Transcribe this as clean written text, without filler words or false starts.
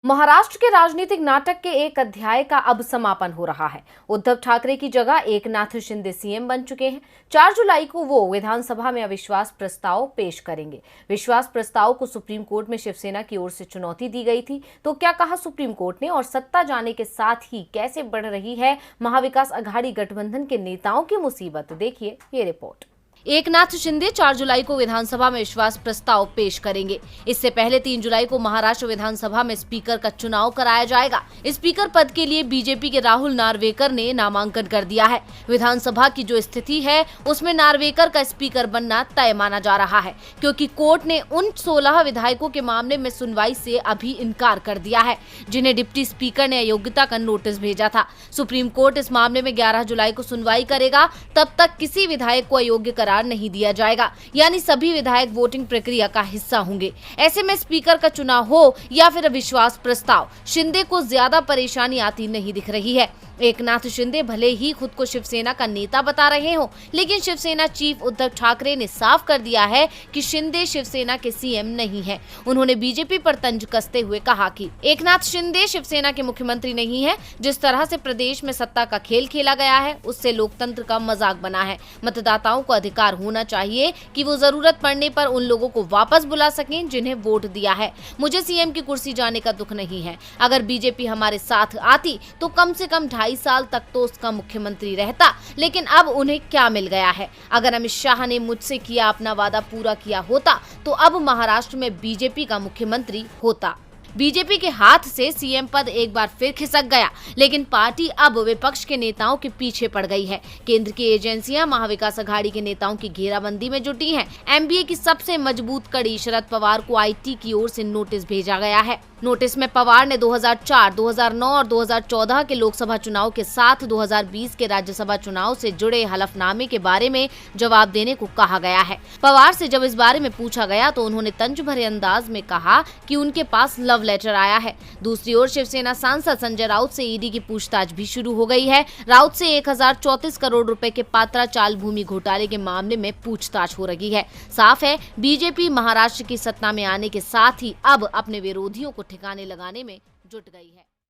महाराष्ट्र के राजनीतिक नाटक के एक अध्याय का अब समापन हो रहा है। उद्धव ठाकरे की जगह एकनाथ शिंदे सीएम बन चुके हैं। 4 जुलाई को वो विधानसभा में अविश्वास प्रस्ताव पेश करेंगे। विश्वास प्रस्ताव को सुप्रीम कोर्ट में शिवसेना की ओर से चुनौती दी गई थी। तो क्या कहा सुप्रीम कोर्ट ने और सत्ता जाने के साथ ही कैसे बढ़ रही है महाविकास अघाड़ी गठबंधन के नेताओं की मुसीबत, देखिए ये रिपोर्ट। एकनाथ शिंदे 4 जुलाई को विधानसभा में विश्वास प्रस्ताव पेश करेंगे। इससे पहले 3 जुलाई को महाराष्ट्र विधानसभा में स्पीकर का चुनाव कराया जाएगा। स्पीकर पद के लिए बीजेपी के राहुल नार्वेकर ने नामांकन कर दिया है। विधानसभा की जो स्थिति है उसमें नार्वेकर का स्पीकर बनना तय माना जा रहा है, क्योंकि कोर्ट ने उन 16 विधायकों के मामले में सुनवाई से अभी इनकार कर दिया है, जिन्हें डिप्टी स्पीकर ने अयोग्यता का नोटिस भेजा था। सुप्रीम कोर्ट इस मामले में 11 जुलाई को सुनवाई करेगा। तब तक किसी विधायक को अयोग्य करार नहीं दिया जाएगा, यानी सभी विधायक वोटिंग प्रक्रिया का हिस्सा होंगे। ऐसे में स्पीकर का चुनाव हो या फिर अविश्वास प्रस्ताव, शिंदे को ज्यादा परेशानी आती नहीं दिख रही है। एकनाथ शिंदे भले ही खुद को शिवसेना का नेता बता रहे हो, लेकिन शिवसेना चीफ उद्धव ठाकरे ने साफ कर दिया है कि शिंदे शिवसेना के सीएम नहीं है। उन्होंने बीजेपी पर तंज कसते हुए कहा कि एकनाथ शिंदे शिवसेना के मुख्यमंत्री नहीं है। जिस तरह से प्रदेश में सत्ता का खेल खेला गया है उससे लोकतंत्र का मजाक बना है। मतदाताओं को अधिकार होना चाहिए कि वो जरूरत पड़ने पर उन लोगों को वापस बुला सकें जिन्हें वोट दिया है। मुझे सीएम की कुर्सी जाने का दुख नहीं है। अगर बीजेपी हमारे साथ आती तो कम से कम 2.5 साल तक तो उसका मुख्यमंत्री रहता, लेकिन अब उन्हें क्या मिल गया है। अगर अमित शाह ने मुझसे किया अपना वादा पूरा किया होता तो अब महाराष्ट्र में बीजेपी का मुख्यमंत्री होता। बीजेपी के हाथ से सीएम पद एक बार फिर खिसक गया, लेकिन पार्टी अब विपक्ष के नेताओं के पीछे पड़ गई है। केंद्र की एजेंसियां महाविकास अघाड़ी के नेताओं की घेराबंदी में जुटी हैं। एमबीए की सबसे मजबूत कड़ी शरद पवार को आईटी की ओर से नोटिस भेजा गया है। नोटिस में पवार ने 2004, 2009 और 2014 के लोकसभा चुनाव के साथ 2020 के राज्यसभा चुनाव से जुड़े हलफनामे के बारे में जवाब देने को कहा गया है। पवार से जब इस बारे में पूछा गया तो उन्होंने तंज भरे अंदाज में कहा कि उनके पास लव लेटर आया है। दूसरी ओर शिवसेना सांसद संजय राउत से ईडी की पूछताछ भी शुरू हो गई है। राउत से 1034 करोड़ रुपए के पात्रा चाल भूमि घोटाले के मामले में पूछताछ हो रही है। साफ है, बीजेपी महाराष्ट्र की सत्ता में आने के साथ ही अब अपने विरोधियों को ठिकाने लगाने में जुट गई है।